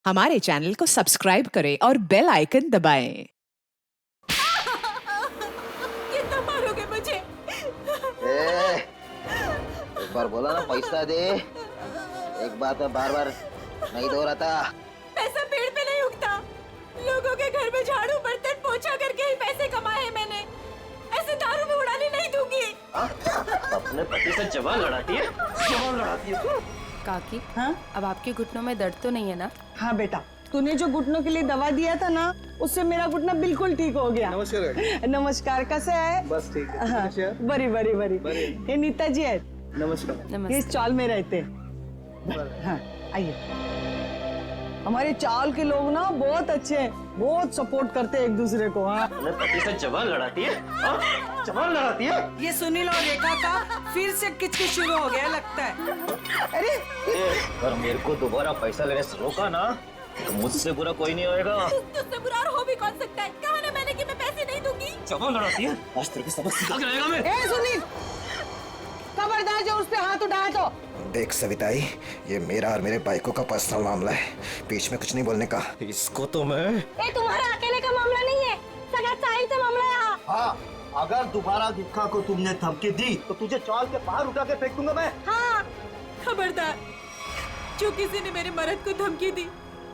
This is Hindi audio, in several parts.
हमारे चैनल को सब्सक्राइब करें और बेल आइकन दबाएं। कितना मारोगे मुझे? एक बार बोला ना पैसा दे। एक बात है, बार बार नहीं दोहराता। पैसा पेड़ पे नहीं उगता। लोगों के घर में झाड़ू बर्तन पोछा करके ही पैसे कमाए हैं मैंने। ऐसे दारू में उड़ाने नहीं दूंगी। अपने पति से जवान लड़ाती है, जवान लड़ाती है तू। काकी, हाँ? अब आपके घुटनों में दर्द तो नहीं है ना? हाँ बेटा, तूने जो घुटनों के लिए दवा दिया था ना, उससे मेरा घुटना बिल्कुल ठीक हो गया। नमस्कार। नमस्कार, कैसे है? बस ठीक है। हाँ, बड़ी बड़ी बड़ी। ये नीता जी है, नमस्कार। ये नमस्ते। इस चौल में रहते हैं। हाँ, आइए। हमारे चावल के लोग ना बहुत अच्छे हैं, बहुत सपोर्ट करते हैं एक दूसरे को। हाँ, अपने पति से जवान लड़ाती है, जवान लड़ाती है। ये सुनील और रेखा का फिर से किचकिच शुरू हो गया लगता है। अरे अगर मेरे को दोबारा पैसा लेने से रोका ना, तो मुझसे बुरा कोई नहीं होएगा। तुझसे बुरा और हो भी कौन सकता है? कहा ना मैंने कि मैं पैसे नहीं दूंगी। जवान लड़ाती है, आज तेरे को सबक सिखा के रहेगा मैं। ए सुनील, खबरदार जो उस पे हाथ उठाया तो। देख सविताई, ये मेरा और मेरे बाइकों का पर्सनल मामला है, बीच में कुछ नहीं बोलने का। इसको तो मैं ये तुम्हारा अकेले का मामला नहीं है, सगा साहिल से मामला है यहाँ। हाँ, अगर दोबारा दुखा को तुमने धमकी दी तो तुझे चाल के बाहर उठा के फेंक दूंगा मैं। हाँ, खबरदार। जो किसी ने मेरे मर्द को धमकी दी,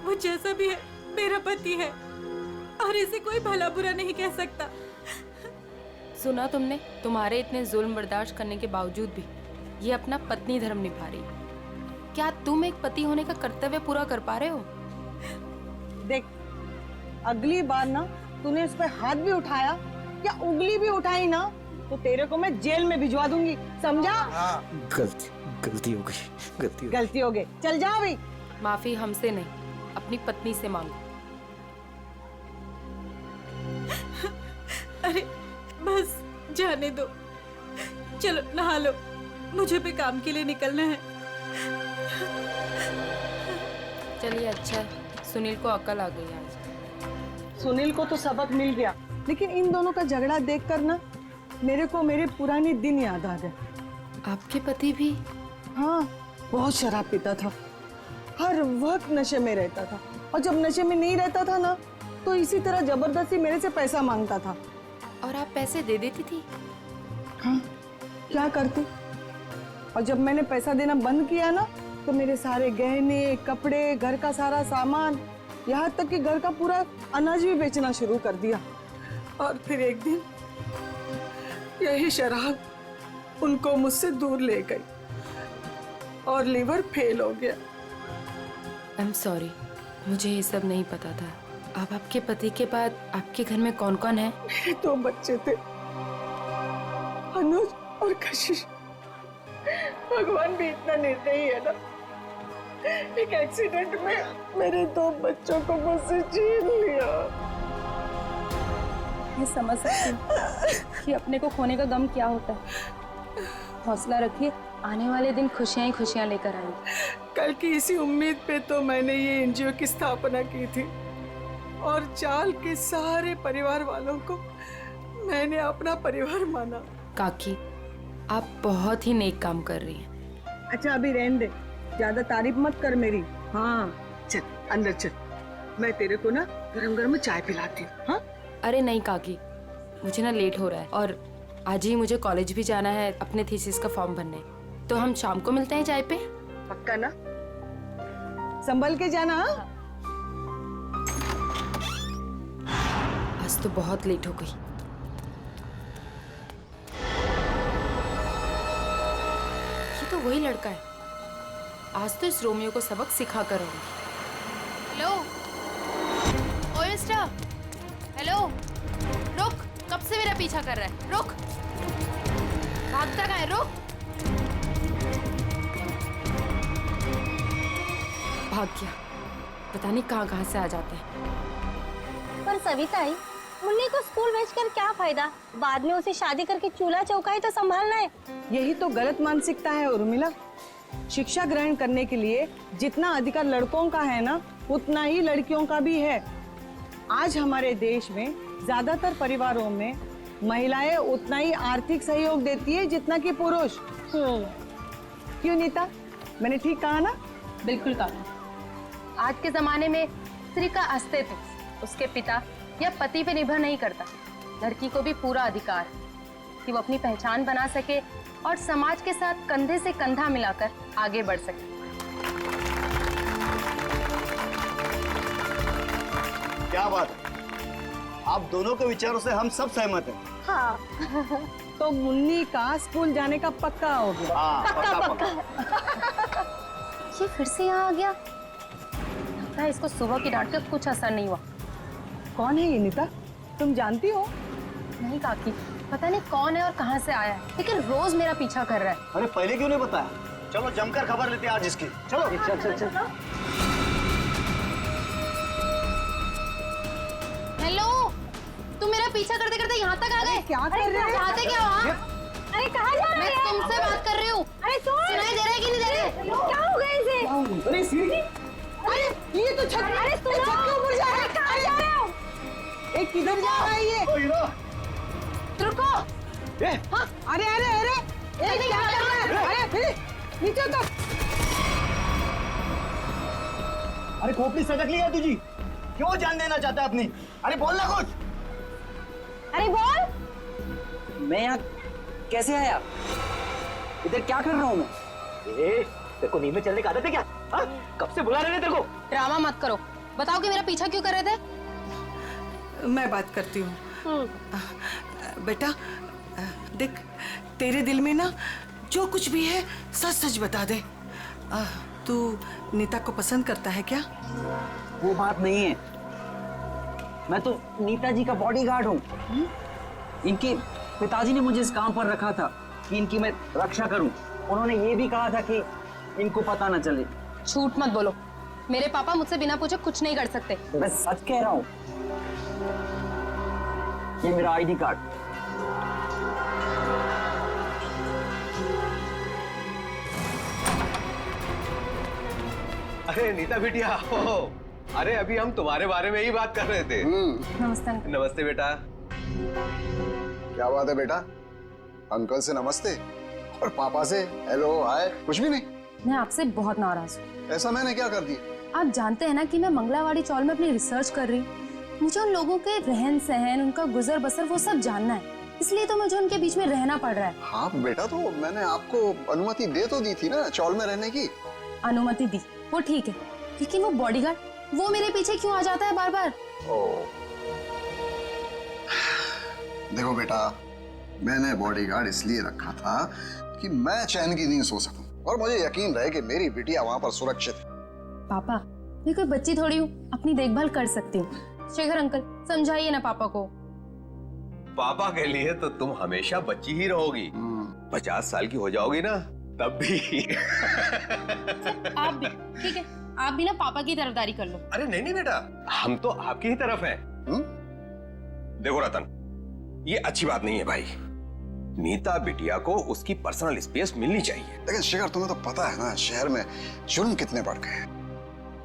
वो जैसा भी है मेरा पति है और इसे कोई भला बुरा नहीं कह सकता। सुना तुमने? तुम्हारे इतने जुल्म बर्दाश्त करने के बावजूद भी ये अपना पत्नी धर्म निभा रही। क्या तुम एक पति होने का कर्तव्य पूरा कर पा रहे हो? देख, अगली बार ना तूने इस पे हाथ भी उठाया या उंगली भी उठाई ना, तो तेरे को मैं जेल में भिजवा दूंगी, समझा? गलती हो गई। गलती हो गई, चल जा भाई। माफी हमसे नहीं, अपनी पत्नी से मांगो। अरे बस जाने दो, चलो नहा लो, मुझे भी काम के लिए निकलना है। चलिए, अच्छा है, सुनील को अकल आ गई आज। सुनील को तो सबक मिल गया, लेकिन इन दोनों का झगड़ा देखकर ना मेरे को मेरे पुराने दिन याद आ गए। आपके पति भी? हाँ, बहुत शराब पीता था, हर वक्त नशे में रहता था, और जब नशे में नहीं रहता था ना, तो इसी तरह जबरदस्ती मेरे से पैसा मांगता था। और आप पैसे दे देती थी? हाँ, क्या करती? और जब मैंने पैसा देना बंद किया ना, तो मेरे सारे गहने, कपड़े, घर का सारा सामान, यहाँ तक कि घर का पूरा अनाज भी बेचना शुरू कर दिया। और फिर एक दिन यही शराब उनको मुझसे दूर ले गई और लीवर फेल हो गया। आई एम सॉरी, मुझे ये सब नहीं पता था। अब आपके पति के बाद आपके घर में कौन कौन है? मेरे 2 बच्चे थे, अनुज और कशिश। भगवान भी इतना निर्दयी है ना, एक एक्सीडेंट में मेरे 2 बच्चों को मुझसे छीन लिया। ये समझ सकती हूँ कि अपने को खोने का गम क्या होता है। हौसला रखिए, आने वाले दिन खुशियाँ ही खुशियाँ लेकर आएंगे। कल की इसी उम्मीद पे तो मैंने ये एनजीओ की स्थापना की थी, और चाल के सारे परिवार वालों को मैंने अपना परिवार माना। काकी, आप बहुत ही नेक काम कर रही हैं। अच्छा अभी रहने दे, ज्यादा तारीफ मत कर मेरी। हाँ चल अंदर चल, मैं तेरे को ना गरम गरम चाय पिलाती हूँ। हाँ अरे नहीं काकी, मुझे ना लेट हो रहा है और आज ही मुझे कॉलेज भी जाना है अपने थीसिस का फॉर्म भरने। तो हम शाम को मिलते हैं चाय पे। पक्का ना? संभल के जाना। हाँ? आज तो बहुत लेट हो गई। ये तो वही लड़का है, आज तो इस रोमियो को सबक सिखा कर आऊंगी। हेलो, ओए मिस्टर, हेलो, रुक, कब से मेरा पीछा कर रहा है? रुक, भागता कहाँ है? रुक। भाग गया, पता नहीं कहाँ कहाँ से आ जाते हैं। पर सविताई, मुन्नी को स्कूल भेजकर क्या फायदा? बाद में उसे शादी करके चूल्हा चौका तो संभालना है। यही तो गलत मानसिकता है उर्मिला। शिक्षा ग्रहण करने के लिए जितना अधिकार लड़कों का है ना, उतना ही लड़कियों का भी है। आज हमारे देश में ज्यादातर परिवारों में महिलाएं उतना ही आर्थिक सहयोग देती है जितना कि पुरुष। क्यों नीता, मैंने ठीक कहा ना? बिल्कुल कहा। आज के जमाने में स्त्री का अस्तित्व उसके पिता या पति पे निर्भर नहीं करता। लड़की को भी पूरा अधिकार है कि वो अपनी पहचान बना सके और समाज के साथ कंधे से कंधा मिलाकर आगे बढ़ सके। क्या बात है, आप दोनों के विचारों से हम सब सहमत हैं। हाँ तो मुन्नी का स्कूल जाने का पक्का हो गया। हाँ, पक्का। ये फिर से यहाँ आ गया। लगता है इसको सुबह की डांट का कुछ असर नहीं हुआ। कौन है ये नीता, तुम जानती हो? नहीं काकी, पता नहीं कौन है और कहाँ से आया है, लेकिन रोज मेरा पीछा कर रहा है। अरे पहले क्यों नहीं बताया? चलो जमकर खबर लेते हैं आज इसकी। चलो चल। हेलो, तुम मेरा पीछा करते करते यहाँ तक आ गए? क्या कर रहे हो? चाहते क्या वहाँ? अरे कहाँ जा रहे मैं हैं? तुमसे बात कर रही हूँ। अरे सुनाई दे रहा है कि नहीं दे रहा है? क्या हो गया इसे? अरे सीढ़ी, अरे ये तो छत, अरे छत के ऊपर जा रहा है। कहाँ जा रहे हो? एक किधर जा रहा है ये? ओ हीरो, रुको। ए, अरे क्या कर रहा है? अरे नीचे उतर। अरे खोपड़ी सटक लिया तुझी, क्यों जान देना चाहता है अपनी? अरे बोल ना कुछ। अरे बोल। मैं यहाँ कैसे आया? इधर क्या कर रहा हूँ मैं? तेरे को नींद में चलने की आदत है क्या? हाँ? कब से बुला रहे हैं तेरे को? ड्रामा मत करो, बताओ कि मेरा पीछा क्यों कर रहे थे? मैं बात करती हूँ। बेटा देख, तेरे दिल में ना जो कुछ भी है सच सच बता दे। तू नीता को पसंद करता है क्या? वो बात नहीं है, मैं तो नीता जी का बॉडीगार्ड हूँ। इनके पिताजी ने मुझे इस काम पर रखा था कि इनकी मैं रक्षा करूं। उन्होंने ये भी कहा था कि इनको पता न चले। झूठ मत बोलो, मेरे पापा मुझसे बिना पूछे कुछ नहीं कर सकते। मैं सच कह रहा हूँ, ये मेरा आईडी कार्ड। अरे नीता बिटिया, अरे अभी हम तुम्हारे बारे में ही बात कर रहे थे। नमस्ते अंकल। नमस्ते बेटा। क्या बात है बेटा, अंकल से नमस्ते और पापा से हेलो हाय कुछ भी नहीं? मैं आपसे बहुत नाराज हूँ। ऐसा मैंने क्या कर दिया? आप जानते हैं ना कि मैं मंगलावाड़ी चौल में अपनी रिसर्च कर रही हूँ। मुझे उन लोगों के रहन सहन, उनका गुजर बसर वो सब जानना है, इसलिए तो मुझे उनके बीच में रहना पड़ रहा है। हाँ बेटा, तो मैंने आपको अनुमति दे तो दी थी ना चौल में रहने की। अनुमति दी वो ठीक है, लेकिन वो बॉडीगार्ड वो मेरे पीछे क्यों आ जाता है बार बार? देखो बेटा, मैंने बॉडीगार्ड इसलिए रखा था कि मैं चैन की नींद सो सकूं और मुझे यकीन रहे कि मेरी बिटिया वहां पर सुरक्षित है। पापा, मैं कोई बच्ची थोड़ी हूँ, अपनी देखभाल कर सकती हूँ। शेखर अंकल, समझाइए ना पापा को। पापा के लिए तो तुम हमेशा बच्ची ही रहोगी। 50 साल की हो जाओगी ना तब भी। आप भी ठीक है, आप भी ना पापा की तरफदारी कर लो। अरे नहीं बेटा, हम तो आपकी ही तरफ हैं। देखो रतन, ये अच्छी बात नहीं है भाई। नीता बिटिया को उसकी पर्सनल स्पेस मिलनी चाहिए। लेकिन शेखर, तुम्हें तो पता है ना शहर में जुर्म कितने बढ़ गए।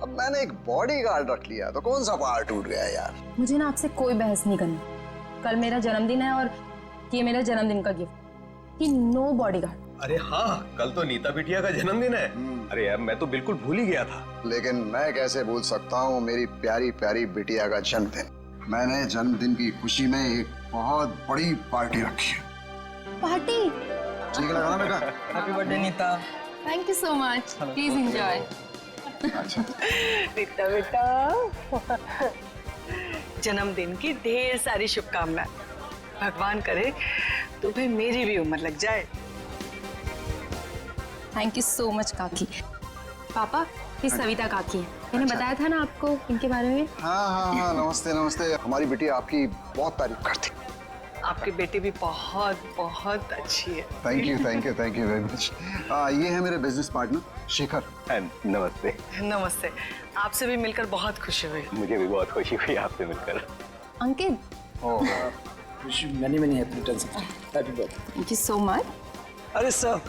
अब मैंने एक बॉडीगार्ड रख लिया तो कौन सा पहाड़ टूट गया यार। मुझे ना आपसे कोई बहस नहीं करनी। कल मेरा जन्मदिन है और ये मेरा जन्मदिन का गिफ्ट कि नो बॉडीगार्ड। अरे हाँ, कल तो नीता बिटिया का जन्मदिन है। अरे यार, मैं तो बिल्कुल भूल ही गया था। लेकिन मैं कैसे भूल सकता हूँ मेरी प्यारी प्यारी बिटिया का जन्मदिन। मैंने जन्मदिन की खुशी में एक बहुत बड़ी पार्टी रखी है। पार्टी? ठीक लगा ना बेटा? Happy birthday Nita. Thank you so much, please enjoy. Nita बेटा, जन्मदिन की ढेर सारी शुभकामनाएं। भगवान करे तुम्हें मेरी भी उम्र लग जाए। थैंक यू सो मच काकी। पापा, ये सविता काकी है, मैंने बताया था ना आपको इनके बारे में। हाँ, नमस्ते नमस्ते। हमारी बिटिया आपकी बहुत तारीफ करती। आपकी बेटी भी बहुत बहुत अच्छी है। Thank you very much. ये है मेरे बिजनेस पार्टनर शेखर। नमस्ते। नमस्ते, आपसे भी मिलकर बहुत खुशी हुई। मुझे भी बहुत खुशी हुई आपसे मिलकर। Ankit, many happy returns of happy birthday. Thank you so much. अरे sir,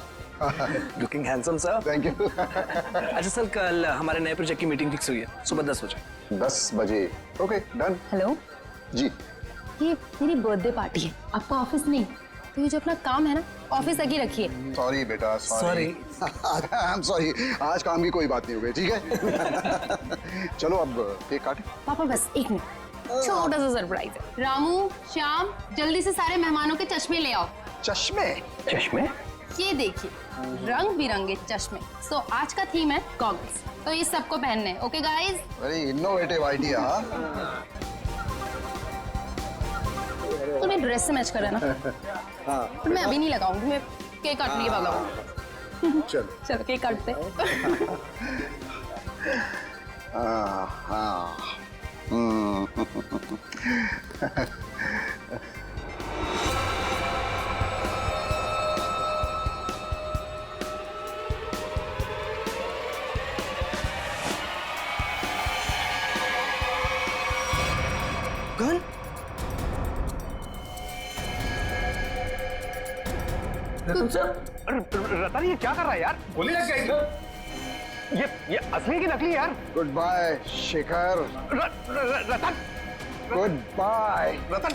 looking handsome sir. Thank you. अच्छा सर, कल हमारे नए प्रोजेक्ट की मीटिंग फिक्स हुई है, सुबह 10 बजे। 10 बजे? Okay, done. हेलो जी, ये मेरी बर्थडे पार्टी है, आपका ऑफिस नहीं, तो ये जो अपना काम है ना ऑफिस तक ही रखिए। सॉरी बेटा, सॉरी। आई एम सॉरी, आज काम की कोई बात नहीं हो गई, ठीक है? चलो अब केक काटे। पापा बस एक मिनट, छोटा सा सरप्राइज है। रामू, श्याम, जल्दी से सारे मेहमानों के चश्मे ले आओ। चश्मे? चश्मे? ये देखिए, रंग बिरंगे चश्मे। सो आज का थीम है गॉगल्स, तो ये सबको पहनने हैं। Okay guys? Very innovative idea. तुम्हें ड्रेस से मैच कर रहा है ना? हाँ। मैं अभी नहीं लगाऊंगी, मैं केक काटने के बाद लगाऊंगी। चलो चलो केक काटते हैं। हाँ। गन? रतन ये क्या कर रहा है यार? गोली लग गई। ये असली की नकली यार। Goodbye Shekhar. Ratan. Goodbye Ratan.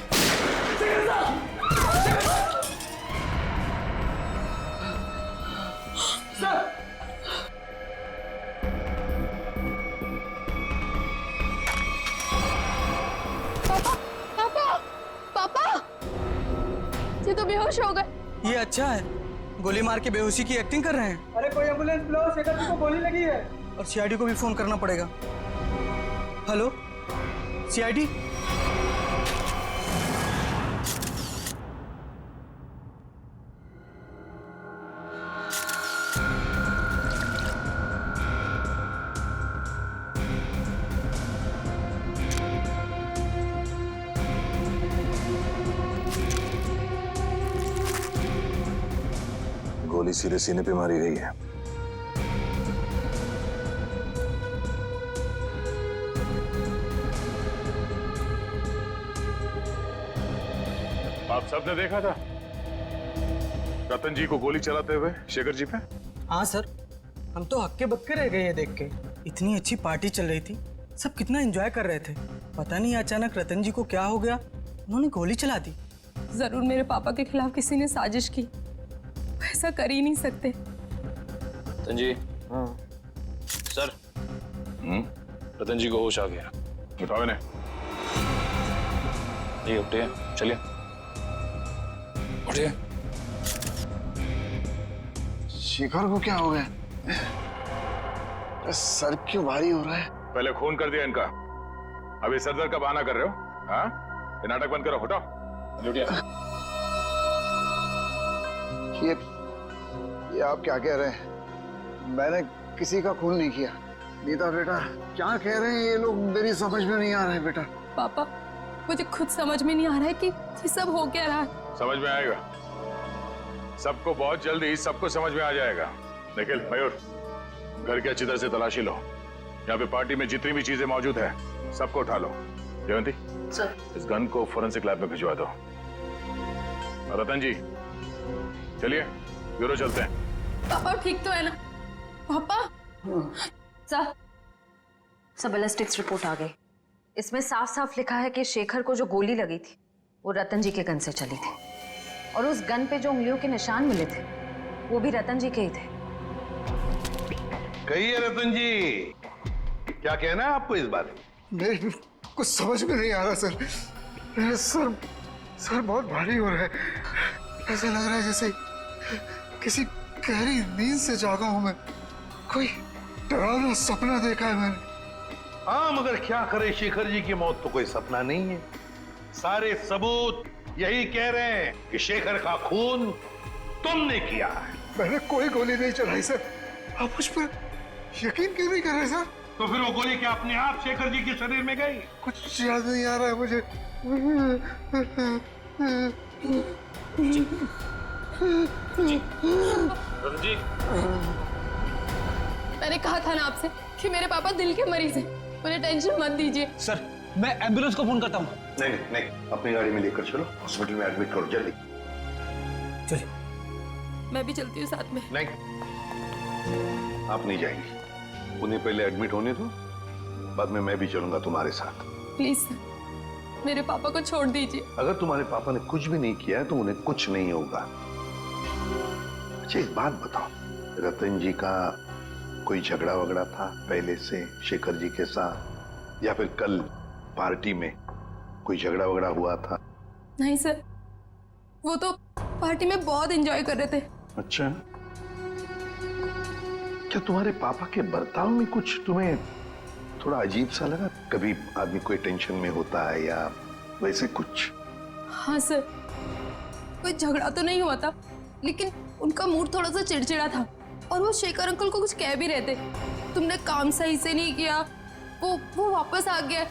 पापा, ये तो बेहोश हो गए। ये अच्छा है, गोली मार के बेहोशी की एक्टिंग कर रहे हैं। अरे कोई एम्बुलेंस बुलाओ, शेखर जी को गोली लगी है। और सीआईडी को भी फोन करना पड़ेगा। Hello CID? गोली सीधे सीने पे मारी गई है। आप सबने देखा था रतन जी को गोली चलाते हुए शेखर जी पे? हाँ सर, हम तो हक्के बक्के रह गए ये देख के। इतनी अच्छी पार्टी चल रही थी, सब कितना एंजॉय कर रहे थे। पता नहीं अचानक रतन जी को क्या हो गया, उन्होंने गोली चला दी। जरूर मेरे पापा के खिलाफ किसी ने साजिश की, ऐसा कर ही नहीं सकते। रतन जी। सर। रतन जी को होश आ गया। उठाओ इन्हें। जी उठिए, चलिए उठिए। शेखर को क्या हो गया? सर क्यों भारी हो रहा है? पहले खून कर दिया इनका, अभी सर दर्द का बहाना कर रहे हो? हाँ, ये नाटक बंद करो, हटाओ। उठिए। ये आप क्या कह रहे हैं? मैंने किसी का खून नहीं किया। नीता बेटा क्या कह रहे हैं ये लोग, मेरी समझ में नहीं आ रहा है बेटा। पापा, मुझे खुद समझ में नहीं आ रहा है कि ये सब हो क्या रहा है। समझ में आएगा, सबको बहुत जल्दी सबको समझ में आ जाएगा। निखिल, मयूर, घर की अच्छी तरह से तलाशी लो। यहाँ पे पार्टी में जितनी भी चीजें मौजूद है सबको उठा लो। जयंती सर, इस गन को फोरेंसिक लैब में भिजवा दो। रतन जी चलिए ब्यूरो चलते हैं। पापा ठीक तो है ना? पापा सर, बैलिस्टिक्स रिपोर्ट आ गई। इसमें साफ साफ लिखा है कि शेखर को जो गोली लगी थी वो रतन जी के गन से चली थी, और उस गन पे जो उंगलियों के निशान मिले थे वो भी रतन जी के ही थे। कहिए रतन जी, क्या कहना है आपको इस बारे में? मेरे कुछ समझ में नहीं आ रहा सर। मेरा सर बहुत भारी हो रहा है। ऐसा लग रहा है जैसे किसी गहरी नींद से जागा हूं मैं। कोई डरावना सपना देखा है मैंने। हाँ, मगर क्या करे, शेखर जी की मौत तो कोई सपना नहीं है। सारे सबूत यही कह रहे हैं कि शेखर का खून तुमने किया है। मैंने कोई गोली नहीं चलाई सर। आप मुझ पर यकीन क्यों नहीं कर रहे सर? तो फिर वो गोली क्या अपने आप शेखर जी के शरीर में गई? कुछ याद नहीं आ रहा है मुझे। जी, मैंने कहा था ना आपसे कि मेरे पापा दिल के मरीज हैं, उन्हें टेंशन मत दीजिए। सर, मैं एम्बुलेंस को फोन करता हूँ। नहीं नहीं, अपनी गाड़ी में लेकर चलो, हॉस्पिटल में एडमिट करो जल्दी। चलिए। मैं भी चलती हूँ साथ में। नहीं, आप नहीं जाएंगी। उन्हें पहले एडमिट होने दो, बाद में मैं भी चलूंगा तुम्हारे साथ। प्लीज सर, मेरे पापा को छोड़ दीजिए। अगर तुम्हारे पापा ने कुछ भी नहीं किया है तो उन्हें कुछ नहीं होगा। अच्छा एक बात बताओ, रतन जी का कोई झगड़ा वगड़ा था पहले से शेखर जी के साथ, या फिर कल पार्टी में कोई झगड़ा वगड़ा हुआ था? नहीं सर, वो तो पार्टी में बहुत एंजॉय कर रहे थे। अच्छा, क्या तुम्हारे पापा के बर्ताव में कुछ तुम्हें थोड़ा अजीब सा लगा? कभी आदमी कोई टेंशन में होता है या वैसे कुछ? हाँ सर, कोई झगड़ा तो नहीं हुआ था, लेकिन उनका मूड थोड़ा सा चिड़चिड़ा था और वो शेखर अंकल को कुछ कह भी रहे थे। तुमने काम सही से नहीं किया, वो वापस आ गया।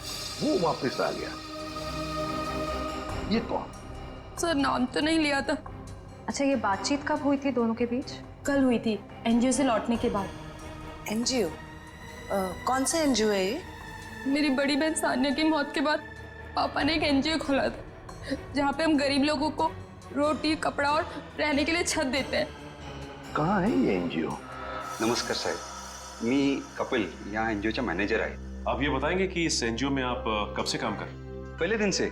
वो वापस आ गया? ये कौन? सर नाम तो नहीं लिया था। अच्छा, ये बातचीत कब हुई थी दोनों के बीच? कल हुई थी, एनजीओ से लौटने के बाद। एनजीओ? कौन सा एनजीओ है ये? मेरी बड़ी बहन सानिया की मौत के बाद पापा ने एक एनजीओ खोला था, जहाँ पे हम गरीब लोगों को रोटी, कपड़ा और रहने के लिए छत देते हैं। कहाँ है ये एनजीओ? नमस्कार साहेब, मी कपिल, यहाँ एनजीओ मॅनेजर आहे। आप ये बताएंगे कि इस एनजीओ में आप कब से काम कर रहे हैं? पहले दिन से,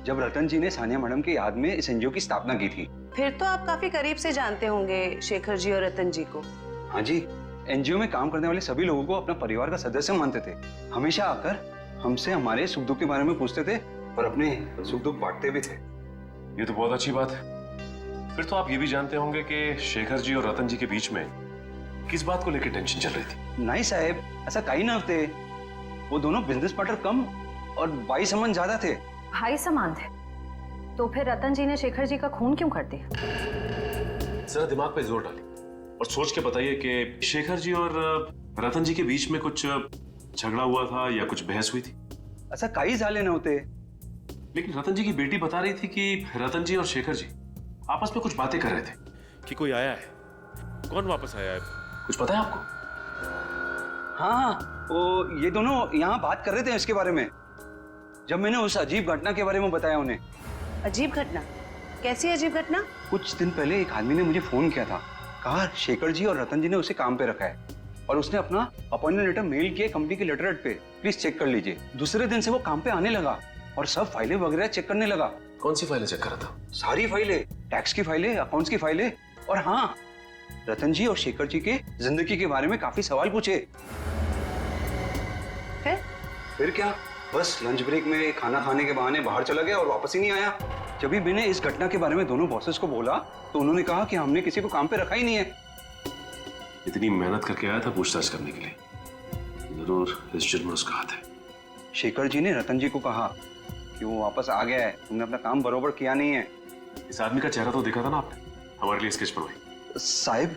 जब रतन जी ने सानिया मैडम की याद में इस एनजीओ की स्थापना की थी। फिर तो आप काफी करीब से जानते होंगे शेखर जी और रतन जी को। हाँ जी, एनजीओ में काम करने वाले सभी लोगों को अपना परिवार का सदस्य मानते थे। हमेशा आकर हमसे हमारे सुख दुख के बारे में पूछते थे और अपने सुख दुख बांटते भी थे। ये तो बहुत अच्छी बात है। फिर तो आप ये भी जानते होंगे कि शेखर जी और रतन जी के बीच में किस बात को लेकर टेंशन चल रही थी? नहीं साहब, ऐसा कहीं ना थे। वो दोनों बिजनेस पार्टनर कम और भाई संबंध ज्यादा थे। भाई समान थे? तो फिर रतन जी ने शेखर जी का खून क्यों कर दिया? जरा दिमाग पे जोर डालिए और सोच के बताइए कि शेखर जी और रतन जी के बीच में कुछ झगड़ा हुआ था या कुछ बहस हुई थी? ऐसा कई साले न होते। लेकिन रतन जी की बेटी बता रही थी कि रतन जी और शेखर जी आपस में कुछ बातें कर रहे थे। कि कोई आया है? कौन वापस आया है? कुछ पता है आपको? हाँ, वो ये दोनों यहाँ बात कर रहे थे इसके बारे में, जब मैंने उस अजीब घटना के बारे में बताया उन्हें। अजीब घटना? कैसी अजीब घटना? कुछ दिन पहले एक आदमी ने मुझे फोन किया था, कहा शेखर जी और रतन जी ने उसे काम पे रखा है और उसने अपना अपॉइंटमेंट लेटर मेल किया कंपनी के लेटर हेड पे, प्लीज चेक कर लीजिए। दूसरे दिन से वो काम पे आने लगा और सब फाइलें वगैरह चेक करने लगा। कौन सी फाइलें चेक कर रहा था? सारी फाइलें, टैक्स की फाइलें, अकाउंट्स की फाइलें, और हाँ, रतन जी और शेखर जी के जिंदगी के बारे में काफी सवाल पूछे। फिर क्या, बस लंच ब्रेक में खाना खाने के बहाने बाहर चला गया और वापस ही नहीं आया। जब भी मैंने इस घटना के बारे में दोनों बॉसेस को बोला तो उन्होंने कहा कि हमने किसी को काम पे रखा ही नहीं है। इतनी मेहनत करके आया था पूछताछ करने के लिए, जरूर इस जुर्म में उसका हाथ है। शेखर जी ने रतन जी को कहा कि वो वापस आ गया है, तुमने अपना काम बरोबर किया नहीं है। इस आदमी का चेहरा तो देखा था ना आपने, हमारे लिए स्केच बनवाई। साहिब,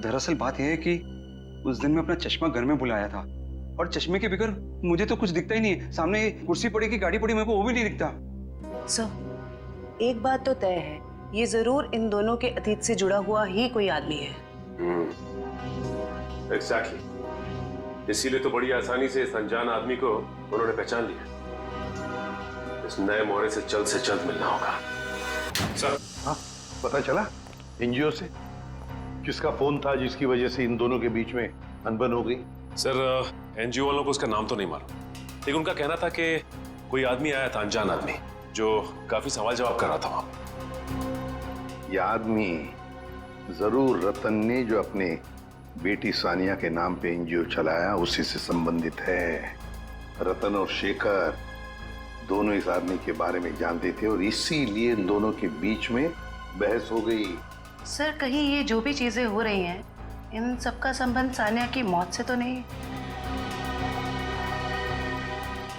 दरअसल बात यह है कि उस दिन मैं अपना चश्मा घर में भुलाया था और चश्मे के बगैर मुझे तो कुछ दिखता ही नहीं है। सामने कुर्सी पड़ी कि गाड़ी पड़ी, मेरे को वो भी नहीं दिखता। सर, एक बात तो तय है, ये जरूर इन दोनों के अतीत से जुड़ा हुआ ही कोई आदमी है। एग्जैक्टली, इसीलिए तो बड़ी आसानी से इस अनजान आदमी को उन्होंने पहचान लिया। इस नए मोहरे से जल्द मिलना होगा। सर, हाँ, पता चला एनजीओ से किसका फोन था जिसकी वजह से इन दोनों के बीच में अनबन हो गई? सर, एनजीओ वालों को उसका नाम तो नहीं मालूम, लेकिन उनका कहना था कि कोई आदमी आया था, अनजान आदमी, जो काफी सवाल जवाब कर रहा था वहां। यह आदमी जरूर रतन ने जो अपने बेटी सानिया के नाम पे एनजीओ चलाया उसी से संबंधित है। रतन और शेखर दोनों इस आदमी के बारे में जानते थे और इसीलिए इन दोनों के बीच में बहस हो गई। सर, कहीं ये जो भी चीजें हो रही हैं, इन सबका संबंध सानिया की मौत से तो नहीं?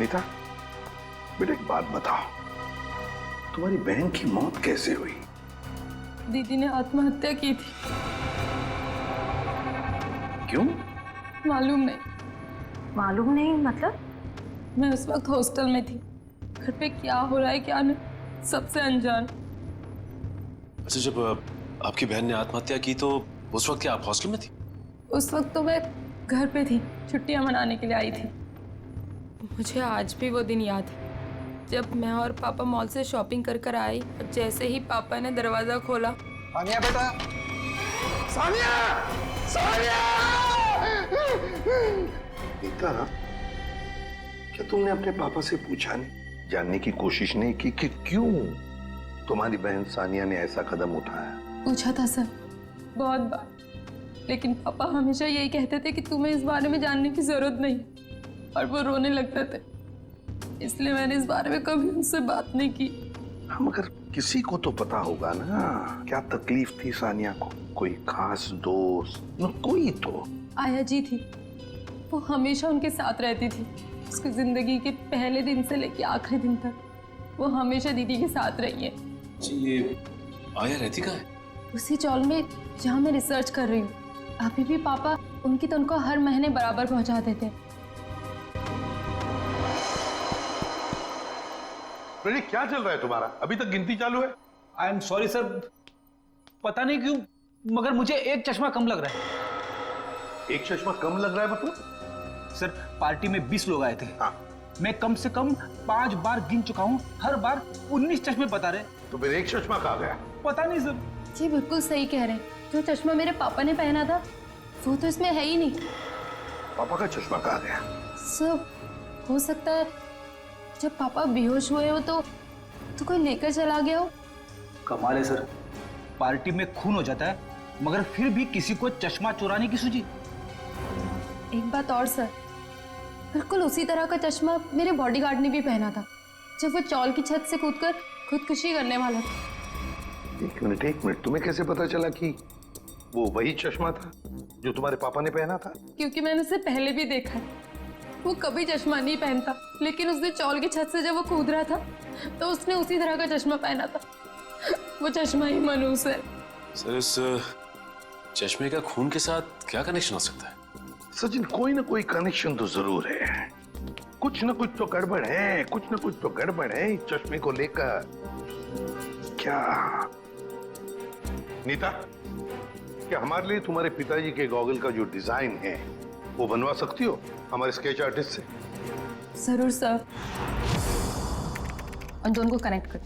नीता, बेटा एक बात बताओ, तुम्हारी बहन की मौत कैसे हुई? दीदी ने आत्महत्या की थी। क्यों? मालूम नहीं। मालूम नहीं मतलब? मैं उस वक्त हॉस्टल में थी, घर पे क्या हो रहा है क्या नहीं, सबसे अनजान। अच्छा, जब आपकी बहन ने आत्महत्या की तो उस वक्त क्या आप हॉस्टल में थी? उस वक्त तो मैं घर पे थी, छुट्टियां मनाने के लिए आई थी। मुझे आज भी वो दिन याद है जब मैं और पापा मॉल से शॉपिंग कर आई और जैसे ही पापा ने दरवाजा खोला। सानिया बेटा, सानिया, सानिया! नीता, क्या तुमने अपने पापा से पूछा नहीं, जानने की कोशिश नहीं की कि क्यों तुम्हारी बहन सानिया ने ऐसा कदम उठाया? पूछा था सर, बहुत बार, लेकिन पापा हमेशा यही कहते थे कि तुम्हें इस बारे में जानने की जरूरत नहीं, और वो रोने लगते थे। इसलिए मैंने इस बारे में कभी उनसे बात नहीं की। हम अगर किसी को तो पता होगा ना क्या तकलीफ थी सानिया को, कोई खास दोस्त न कोई तो। आया जी थी, वो हमेशा उनके साथ रहती थी। उसकी जिंदगी के पहले दिन से लेके आखिरी दिन तक वो हमेशा दीदी के साथ रही है। जी, ये आया रहती कहाँ है? उसी चौल में जहाँ मैं रिसर्च कर रही हूँ। अभी भी पापा उनकी तनख्वाह हर महीने बराबर पहुँचा देते हैं। प्रदीप क्या चल रहा है तुम्हारा? अभी तक गिनती चालू है? आई एम सॉरी सर, पता नहीं क्यों मगर मुझे एक चश्मा कम लग रहा है। एक चश्मा कम लग रहा है मतलब? सर पार्टी में 20 लोग आए थे। हाँ। मैं कम से कम 5 बार गिन चुका हूँ, हर बार 19 चश्मे बता रहे। तो फिर एक चश्मा कहाँ गया? पता नहीं सर। जी बिल्कुल सही कह रहे हैं, जो चश्मा मेरे पापा ने पहना था वो तो इसमें है ही नहीं। पापा का चश्मा कहाँ गया? सर हो सकता है जब पापा बेहोश हुए हो तो कोई लेकर चला गया हो। कमाल है सर, पार्टी में खून हो जाता है मगर फिर भी किसी को चश्मा चुराने की सूझी। एक बात और सर, बिल्कुल उसी तरह का चश्मा मेरे बॉडीगार्ड ने भी पहना था जब वो चौल की छत से कूदकर खुदकुशी करने वाला था। एक मिनट, तुम्हें कैसे पता चला कि वो वही चश्मा था जो तुम्हारे पापा ने पहना था? क्योंकि मैंने उसे पहले भी देखा है, वो कभी चश्मा नहीं पहनता, लेकिन उसने चौल की छत से जब वो कूद रहा था तो उसने उसी तरह का चश्मा पहना था। वो चश्मा ही मनूस है। सर इस चश्मे का खून के साथ क्या कनेक्शन हो सकता है? सचिन, कोई ना कोई कनेक्शन तो जरूर है। कुछ ना कुछ तो गड़बड़ है, कुछ ना कुछ तो गड़बड़ है इस चश्मे को लेकर। क्या नीता, क्या हमारे लिए तुम्हारे पिताजी के गॉगल का जो डिजाइन है वो बनवा सकती हो हमारे स्केच आर्टिस्ट से? जरूर सर। उन दोनों को कनेक्ट कर।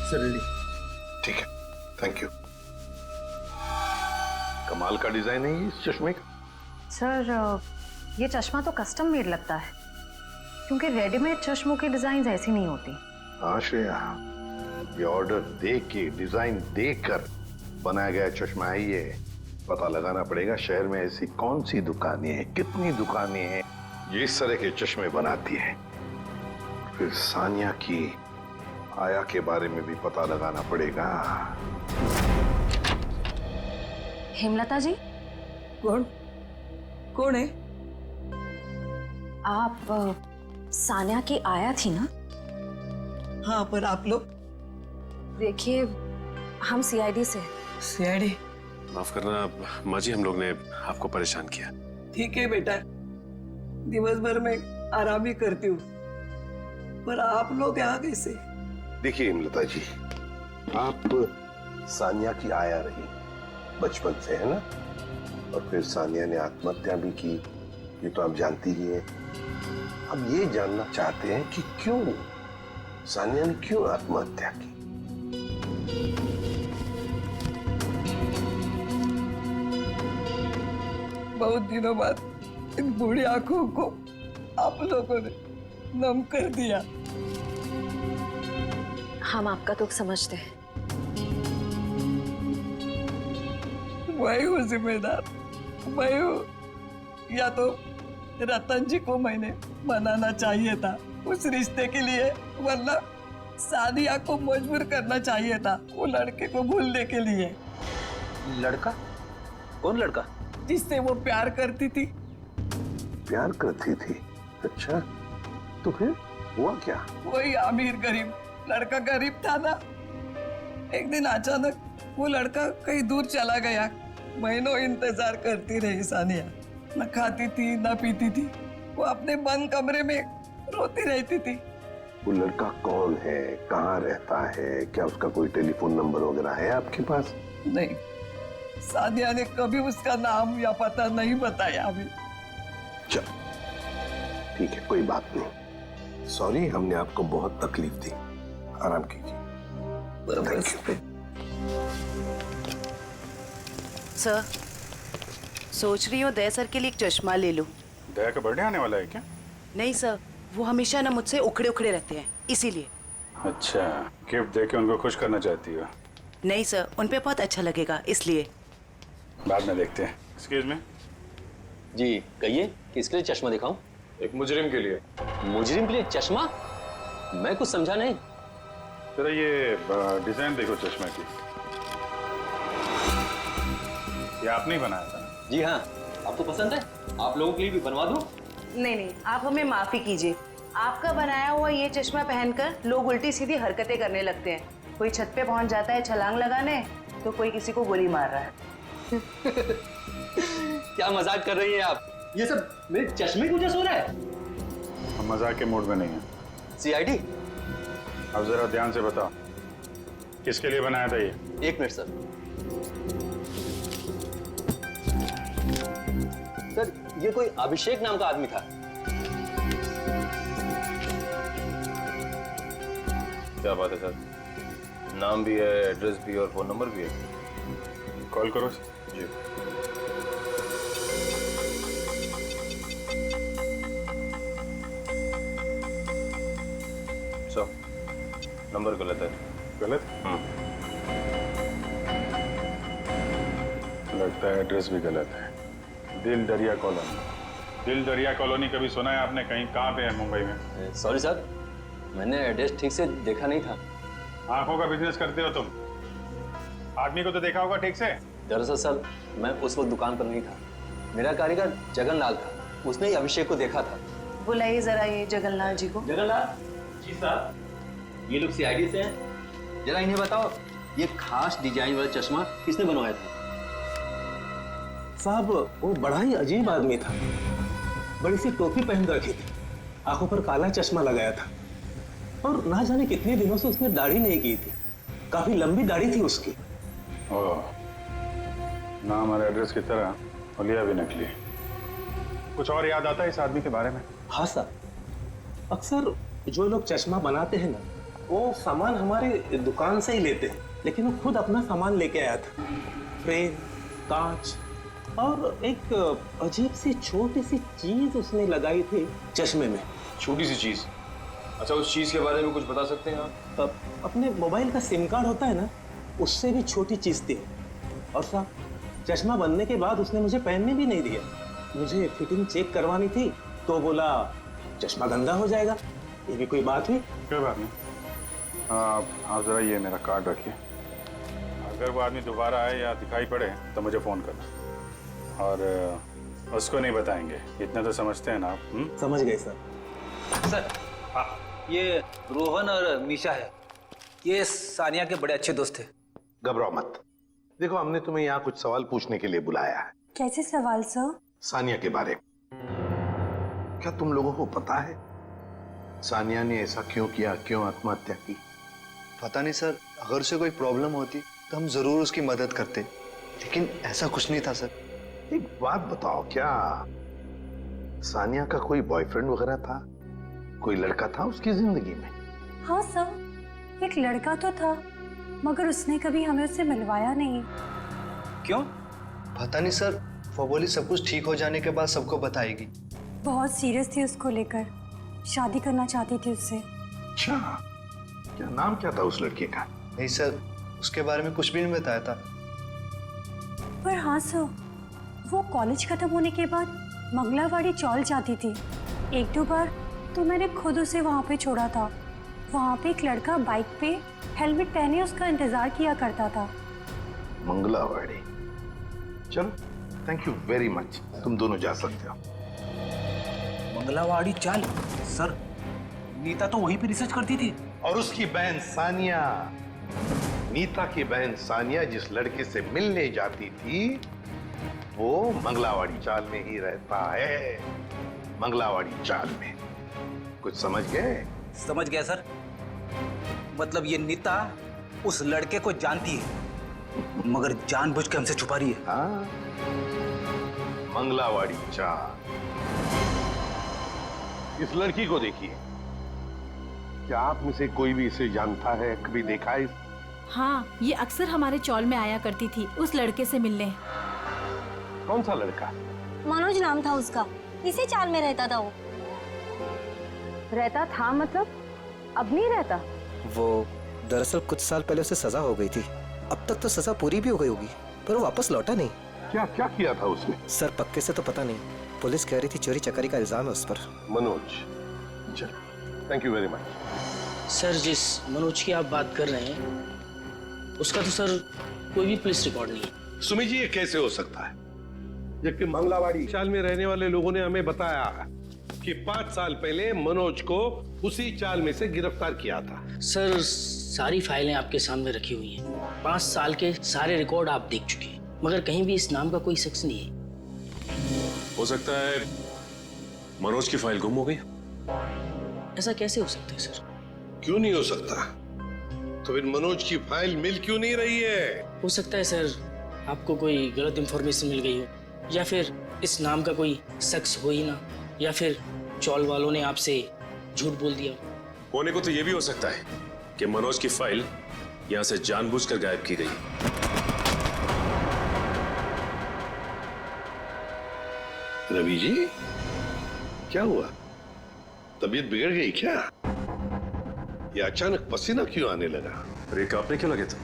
सर ठीक है, थैंक यू। कमाल का डिजाइन है इस चश्मे का। सर ये चश्मा तो कस्टम मेड लगता है, क्योंकि रेडीमेड चश्मों की डिजाइन ऐसी नहीं होती। हाँ श्रेया, ये ऑर्डर देख के, डिजाइन देखकर बनाया गया चश्मा है ये। पता लगाना पड़ेगा शहर में ऐसी कौन सी दुकानें हैं, कितनी दुकानें हैं जो इस तरह के चश्मे बनाती हैं। फिर सानिया की आया के बारे में भी पता लगाना पड़ेगा। हेमलता जी। कौन है? आप सानिया की आया थी ना? हाँ, पर आप लोग? देखिए हम सीआईडी से। सीआईडी? माफ करना माँ जी, हम लोग ने आपको परेशान किया। ठीक है बेटा, दिवस भर में आराम ही करती हूँ, पर आप लोग यहाँ कैसे? देखिए हिमलता जी, आप सानिया की आया रही बचपन से, है ना? और फिर सानिया ने आत्महत्या भी की, ये तो आप जानती ही हैं। अब ये जानना चाहते हैं कि क्यों सानिया ने क्यों आत्महत्या की। बहुत दिनों बाद इन बूढ़ी आंखों को आप लोगों ने नम कर दिया। हम आपका दुख समझते हैं। मैं हूँ जिम्मेदार, मैं हूँ। या तो रतन जी को मैंने मनाना चाहिए था उस रिश्ते के लिए, वरना सानिया को मजबूर करना चाहिए था वो लड़के को भूलने के लिए। लड़का? कौन लड़का? जिससे वो प्यार करती थी। प्यार करती थी? अच्छा, तो फिर हुआ क्या? वही अमीर गरीब लड़का गरीब था ना। एक दिन अचानक वो लड़का कहीं दूर चला गया। महीनों इंतजार करती रही सानिया, न खाती थी न पीती थी, वो अपने बंद कमरे में रोती रहती थी। वो लड़का कौन है, कहाँ रहता है, क्या उसका कोई टेलीफोन नंबर वगैरह है आपके पास? नहीं, सानिया ने कभी उसका नाम या पता नहीं बताया अभी। चल ठीक है, कोई बात नहीं। सॉरी, हमने आपको बहुत तकलीफ दी। आराम कीजिए। सर, सोच रही हूँ दया सर के लिए एक चश्मा ले लूं। दया का बर्थडे आने वाला है क्या? नहीं सर, वो हमेशा ना मुझसे उखड़े उखड़े रहते हैं, इसीलिए। अच्छा, गिफ्ट देके उनको खुश करना चाहती हो? नहीं सर, उन पे बहुत अच्छा लगेगा इसलिए। बाद में देखते हैं। Excuse me. जी कहिए, किसके लिए चश्मा दिखाऊं? एक मुजरिम के लिए। मुजरिम के लिए चश्मा? मैं कुछ समझा नहीं। जरा ये डिजाइन देखो चश्मे की। ये आपने ही बनाया था? जी हाँ। आपको पसंद है? आप लोगों के लिए भी बनवा दूं? नहीं नहीं, आप हमें माफी कीजिए। आपका बनाया हुआ ये चश्मा पहनकर लोग उल्टी सीधी हरकतें करने लगते हैं। कोई छत पे पहुंच जाता है छलांग लगाने, तो कोई किसी को गोली मार रहा है। क्या मजाक कर रही हैं आप? ये सब मेरे चश्मे की वजह से हो रहा है? हम मजाक के मूड में नहीं है। सीआईडी? अब जरा ध्यान से बताओ, किसके लिए बनाया था ये? एक मिनट सर। सर, ये कोई अभिषेक नाम का आदमी था। क्या बात है सर, नाम भी है, एड्रेस भी और फोन नंबर भी है। कॉल करो जी। सर, नंबर गलत है। गलत? लगता है एड्रेस भी गलत है। दिल दरिया कॉलोनी। दिल दरिया कॉलोनी कभी सुना है आपने? कहीं कहाँ पे है मुंबई में? सॉरी सर, मैंने एड्रेस ठीक से देखा नहीं था। आंखों का बिजनेस करते हो तुम? आदमी को तो देखा होगा ठीक से। दरअसल सर, मैं उस वक्त दुकान पर नहीं था। मेरा कारीगर जगनलाल था, उसने ही अभिषेक को देखा था। बुलाइए जरा ये जगनलाल जी को। जगनलाल जी साहब, ये लोग सीआईडी से हैं। जरा इन्हें बताओ, ये खास डिजाइन वाला चश्मा किसने बनवाया था? साहब, वो बड़ा ही अजीब आदमी था। बड़ी सी टोपी पहन रखी थी, आंखों पर काला चश्मा लगाया था, और ना जाने कितने दिनों से उसने दाढ़ी नहीं की थी। काफी लंबी दाढ़ी थी उसकी। ओह, नाम और एड्रेस की तरह हुलिया भी नकली। कुछ और याद आता है इस आदमी के बारे में? हाँ सर, अक्सर जो लोग चश्मा बनाते हैं ना, वो सामान हमारे दुकान से ही लेते हैं, लेकिन वो खुद अपना सामान लेके आया था। फ्रेम, कांच और एक अजीब सी छोटी सी चीज उसने लगाई थी चश्मे में। छोटी सी चीज? अच्छा, उस चीज के बारे में कुछ बता सकते हैं आप? अपने मोबाइल का सिम कार्ड होता है ना, उससे भी छोटी चीज थी। और साहब, चश्मा बनने के बाद उसने मुझे पहनने भी नहीं दिया। मुझे फिटिंग चेक करवानी थी तो बोला चश्मा गंदा हो जाएगा। ये भी कोई बात हुई? कोई बात नहीं। आप जरा ये मेरा कार्ड रखिए। अगर वो आदमी दोबारा आए या दिखाई पड़े तो मुझे फोन करना। और उसको नहीं बताएंगे, इतना तो समझते हैं ना आप? समझ गए सर। सर, हाँ, ये रोहन और मीशा है। ये सानिया के बड़े अच्छे दोस्त थे। घबराओ मत। देखो, हमने तुम्हें यहाँ कुछ सवाल पूछने के लिए बुलाया है। कैसे सवाल सर? सानिया के बारे में। क्या तुम लोगों को पता है सानिया ने ऐसा क्यों किया, क्यों आत्महत्या की? पता नहीं सर, अगर उसे कोई प्रॉब्लम होती तो हम जरूर उसकी मदद करते, लेकिन ऐसा कुछ नहीं था सर। एक बात बताओ, क्या सानिया का कोई बॉयफ्रेंड वगैरह था? कोई लड़का था उसकी जिंदगी में? हाँ सर, एक लड़का तो था, मगर उसने कभी हमें उससे मिलवाया नहीं। क्यों? पता नहीं सर, वो बोली सब कुछ ठीक हो जाने के बाद सबको बताएगी। बहुत सीरियस थी उसको लेकर, शादी करना चाहती थी उससे। अच्छा, क्या नाम क्या था उस लड़के का? नहीं सर, उसके बारे में कुछ भी नहीं बताया था। पर हाँ सर, वो कॉलेज खत्म होने के बाद मंगलावाड़ी चौल जाती थी। एक दो बार तो मैंने खुद उसे वहाँ पे छोड़ा था। वहाँ पे एक लड़का बाइक पे हेलमेट पहने उसका इंतजार किया करता था। मंगलावाड़ी? चलो, थैंक यू वेरी मच, तुम दोनों जा सकते हो। मंगलावाड़ी चाल? सर, नीता तो वहीं पे रिसर्च करती थी। और उसकी बहन सानिया, नीता की बहन सानिया जिस लड़के से मिलने जाती थी, वो मंगलावाड़ी चाल में ही रहता है। मंगलावाड़ी चाल में। कुछ समझ गए? समझ गया सर। मतलब ये नीता उस लड़के को जानती है, मगर जानबूझ के हमसे छुपा रही है। हाँ, मंगलावाड़ी चाल। इस लड़की को देखिए, क्या आप में से कोई भी इसे जानता है, कभी देखा है? हाँ, ये अक्सर हमारे चौल में आया करती थी उस लड़के से मिलने। कौन सा लड़का? मनोज नाम था उसका, इसी चाल में रहता था वो। रहता था मतलब अब नहीं रहता? वो दरअसल कुछ साल पहले उसे सजा हो गई थी। अब तक तो सजा पूरी भी हो गई होगी, पर वो वापस लौटा नहीं। क्या क्या किया था उसने? सर पक्के से तो पता नहीं, पुलिस कह रही थी चोरी चकारी का इल्जाम है उस पर। मनोज, चल, thank you very much. Sir जिस मनोज की आप बात कर रहे हैं उसका तो सर कोई भी पुलिस रिकॉर्ड नहीं है। सुमित जी, ये कैसे हो सकता है, जबकि मंगलावाड़ी चाल में रहने वाले लोगों ने हमें बताया कि 5 साल पहले मनोज को उसी चाल में से गिरफ्तार किया था। सर सारी फाइलें आपके सामने रखी हुई हैं। 5 साल के सारे रिकॉर्ड आप देख चुके हैं, मगर कहीं भी इस नाम का कोई शख्स नहीं है। हो सकता है मनोज की फाइल गुम हो गई। ऐसा कैसे हो सकता है सर? क्यों नहीं हो सकता? तो फिर मनोज की फाइल मिल क्यों नहीं रही है? हो सकता है सर आपको कोई गलत इंफॉर्मेशन मिल गई हो, या फिर इस नाम का कोई शख्स हो ही ना, या फिर चौल वालों ने आपसे झूठ बोल दिया। होने को तो ये भी हो सकता है कि मनोज की फाइल यहां से जानबूझकर गायब की गई। रवि जी, क्या हुआ? तबीयत बिगड़ गई क्या? ये अचानक पसीना क्यों आने लगा? अरे कांपने क्यों लगे तुम?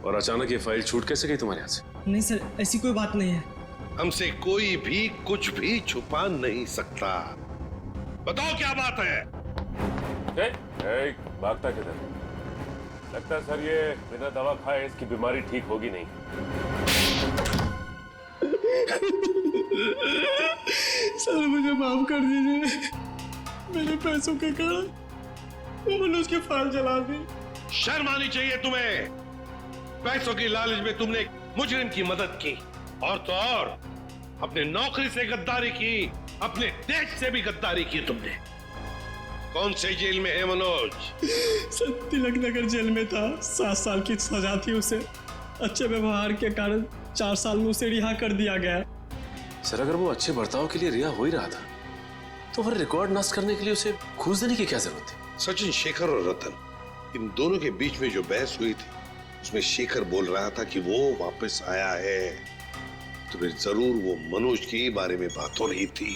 और अचानक ये फाइल छूट कैसे गई तुम्हारे हाथ से? नहीं सर, ऐसी कोई बात नहीं है। हमसे कोई भी कुछ भी छुपा नहीं सकता। बताओ क्या बात है? भागता किधर? लगता है सर ये बिना दवा खाए इसकी बीमारी ठीक होगी नहीं। सर मुझे माफ कर दीजिए, मेरे पैसों के कारण मैंने उसकी फाइल जला दी। शर्म आनी चाहिए तुम्हें। पैसों की लालच में तुमने एक मुजरिम की मदद की, और तो और अपने नौकरी से गद्दारी की, अपने देश से भी गद्दारी की तुमने। कौन से जेल में है मनोज? सर तिलक नगर जेल में था। 7 साल की सजा थी उसे। अच्छे व्यवहार के कारण 4 साल में उसे रिहा कर दिया गया। सर अगर वो अच्छे बर्ताव के लिए रिहा हो ही रहा था तो फिर रिकॉर्ड नष्ट करने के लिए उसे घूस देने की क्या जरूरत थी? सचिन, शेखर और रतन, इन दोनों के बीच में जो बहस हुई थी उसमें शेखर बोल रहा था कि वो वापस आया है, तो फिर जरूर वो मनोज के बारे में बात हो रही थी।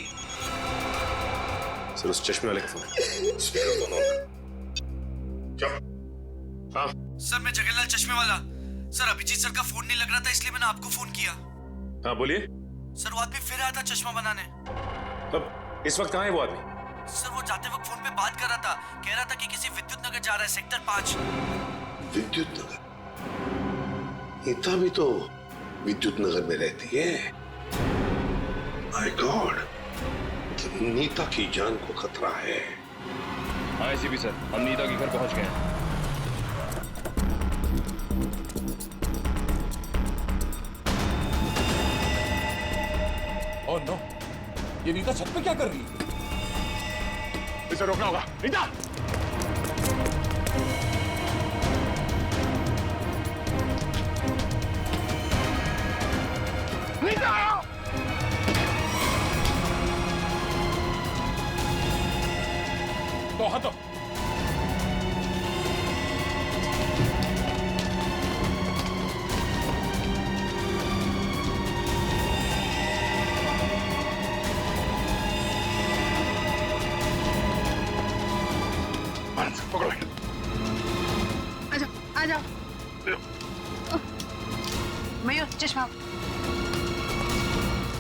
सर उस चश्मे वाले का फोन। हाँ सर, मैं जगन्नाथ चश्मे वाला। सर अभिजीत सर का फोन नहीं लग रहा था, इसलिए मैंने आपको फोन किया। हाँ बोलिए। सर वो आदमी फिर आया था चश्मा बनाने। अब इस वक्त कहाँ है वो आदमी? सर वो जाते वक्त फोन पे बात कर रहा था, कह रहा था कि किसी विद्युत नगर जा रहा है, सेक्टर 5। विद्युत नगर? नीता भी तो विद्युत नगर में रहती है। माय गॉड, मतलब नीता की जान को खतरा है। हाँ एसीपी सर, हम नीता के घर पहुंच गए हैं। ओह नो, ये नीता छत पे क्या कर रही है? इसे रोकना होगा। नीता! नीता! तो हटो। पकड़ो। आ जाओ। मयूर, चश्मा।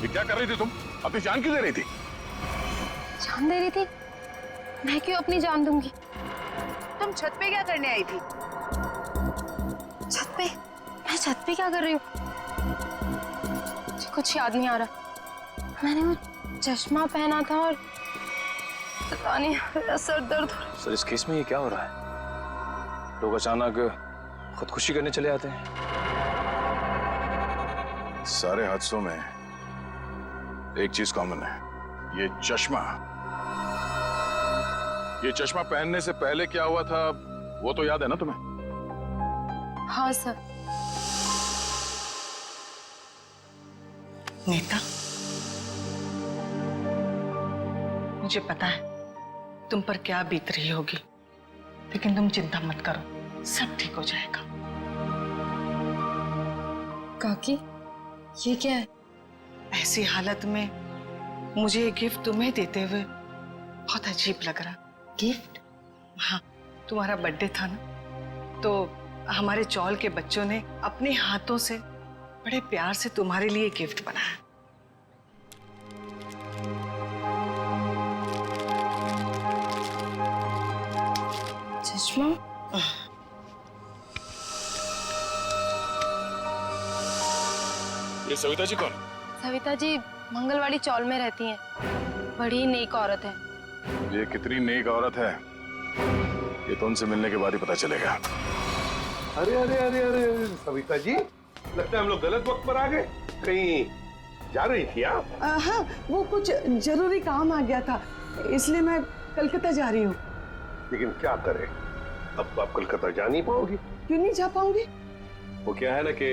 ये क्या कर रही थी तुम? अपनी जान क्यों दे रही थी? जान दे रही थी? मैं क्यों अपनी जान दूंगी? तुम छत पे क्या करने आई थी? छत पे? मैं छत पे क्या कर रही हूँ? मुझे कुछ याद नहीं आ रहा। मैंने वो चश्मा पहना था और पता नहीं, मेरा सर दर्द हो रहा है। सर इस केस में ये क्या हो रहा है? लोग अचानक खुदकुशी करने चले आते हैं। सारे हादसों में एक चीज कॉमन है, ये चश्मा। ये चश्मा पहनने से पहले क्या हुआ था वो तो याद है ना तुम्हें? हाँ सर। नीता, मुझे पता है तुम पर क्या बीत रही होगी, लेकिन तुम चिंता मत करो, सब ठीक हो जाएगा। काकी, ये क्या है? ऐसी हालत में मुझे ये गिफ्ट तुम्हें देते हुए बहुत अजीब लग रहा। गिफ्ट? हाँ, तुम्हारा बर्थडे था ना, तो हमारे चौल के बच्चों ने अपने हाथों से बड़े प्यार से तुम्हारे लिए गिफ्ट बनाया। चश्मा? ये सविता जी कौन? सविता जी मंगलवाड़ी चौल में रहती हैं। बड़ी नेक औरत है। ये कितनी नेक औरत है ये तो उनसे मिलने के बाद ही पता चलेगा। अरे अरे अरे अरे सविता जी, लगता है हम लोग गलत वक्त पर आ गए। कहीं जा रही थी आप? हाँ, वो कुछ जरूरी काम आ गया था, इसलिए मैं कलकत्ता जा रही हूँ। लेकिन क्या करें, अब तो आप कलकत्ता जा नहीं पाओगी। क्यों नहीं जा पाऊंगी? वो क्या है ना कि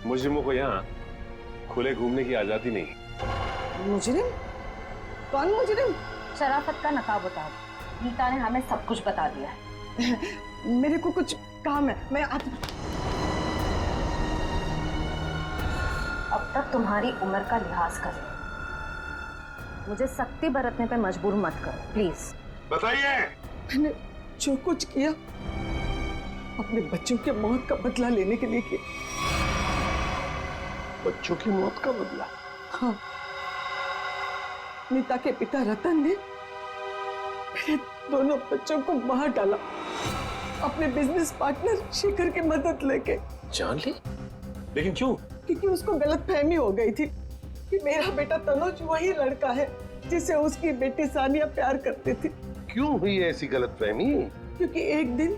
मुजरिमों को यहाँ खुले घूमने की आजादी नहीं। मुजरिम? कौन मुजरिम? शराफत का नकाब उतार। नीता ने हमें सब कुछ बता दिया है। मेरे को कुछ काम है, मैं अब तक तुम्हारी उम्र का लिहाज करें। मुझे सख्ती बरतने पे मजबूर मत करो प्लीज। बताइए। मैंने जो कुछ किया अपने बच्चों के मौत का बदला लेने के लिए किया। बच्चों की मौत का बदला? हाँ, नीता के पिता रतन ने मेरे दोनों बच्चों को मार डाला अपने बिजनेस पार्टनर शेखर की मदद लेके। जान ली? लेकिन क्यों? क्योंकि उसको गलतफहमी हो गई थी कि मेरा बेटा तनुज वही लड़का है जिसे उसकी बेटी सानिया प्यार करती थी। क्यों हुई ऐसी गलतफहमी? क्योंकि एक दिन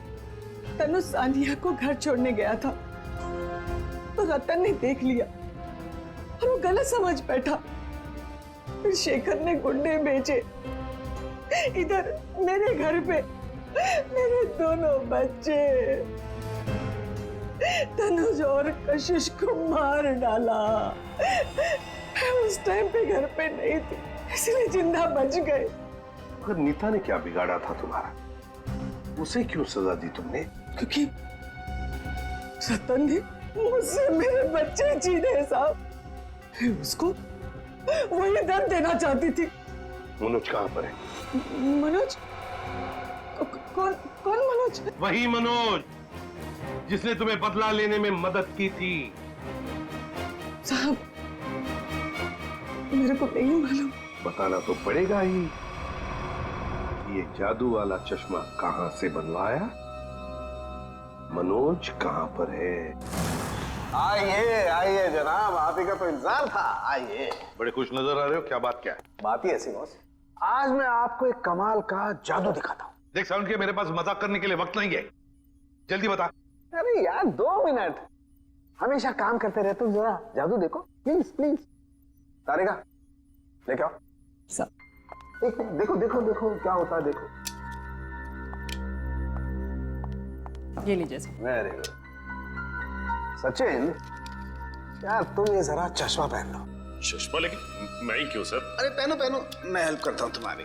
तनुज सानिया को घर छोड़ने गया था तो रतन ने देख लिया और वो गलत समझ बैठा। फिर शेखर ने गुंडे भेजे इधर मेरे घर पे मेरे दोनों बच्चे तनुज और कशिश को मार डाला। मैं उस टाइम पे घर पे नहीं थी इसलिए जिंदा बच गए। पर नीता ने क्या बिगाड़ा था तुम्हारा? उसे क्यों सजा दी तुमने? क्योंकि रतन ने मुझसे मेरे बच्चे छीने साहब। उसको वही दर्द देना चाहती थी। मनोज कहाँ पर है? मनोज? कौन कौन मनोज? वही मनोज जिसने तुम्हें बदला लेने में मदद की थी। साहब मेरे को नहीं मालूम। बताना तो पड़ेगा ही। ये जादू वाला चश्मा कहां से बनवाया? मनोज कहां पर है? आइए आइए जनाब, आप ही का तो इंतजार था। आइए। बड़े खुश नजर आ रहे हो, क्या बात क्या है? बात ही ऐसी बॉस, आज मैं आपको एक कमाल का जादू दिखाता हूँ। देख साउंड के मेरे पास मजाक करने के लिए वक्त नहीं है, जल्दी बता। अरे यार 2 मिनट, हमेशा काम करते रहते हो, जरा जादू देखो प्लीज प्लीज। तारेगा लेके आओ। देखो देखो देखो क्या होता है, देखो। ये लीजिए। Very good. सचिन यार तुम ये जरा चश्मा पहन लो। चश्मा? लेकिन मैं ही क्यों सर? अरे पहनो पहनो, मैं हेल्प करता हूँ तुम्हारी।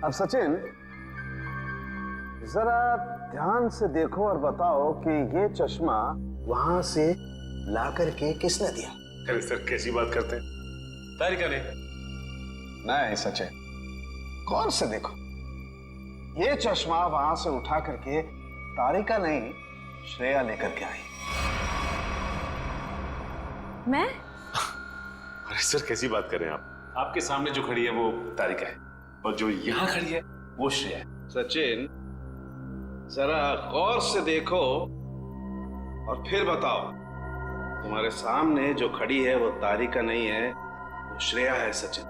अब सचिन जरा ध्यान से देखो और बताओ कि ये चश्मा वहां से ला करके किसने दिया? अरे सर कैसी बात करते हैं? तारिका ने। नहीं सचिन, गौर से देखो, ये चश्मा वहां से उठा करके तारिका नहीं श्रेया लेकर के आई। मैं? अरे सर कैसी बात कर रहे हैं आप? आपके सामने जो खड़ी है वो तारिका है और जो यहाँ खड़ी है वो श्रेया है। सचिन जरा गौर से देखो और फिर बताओ। तुम्हारे सामने जो खड़ी है वो तारिका नहीं है, वो श्रेया है। सचिन।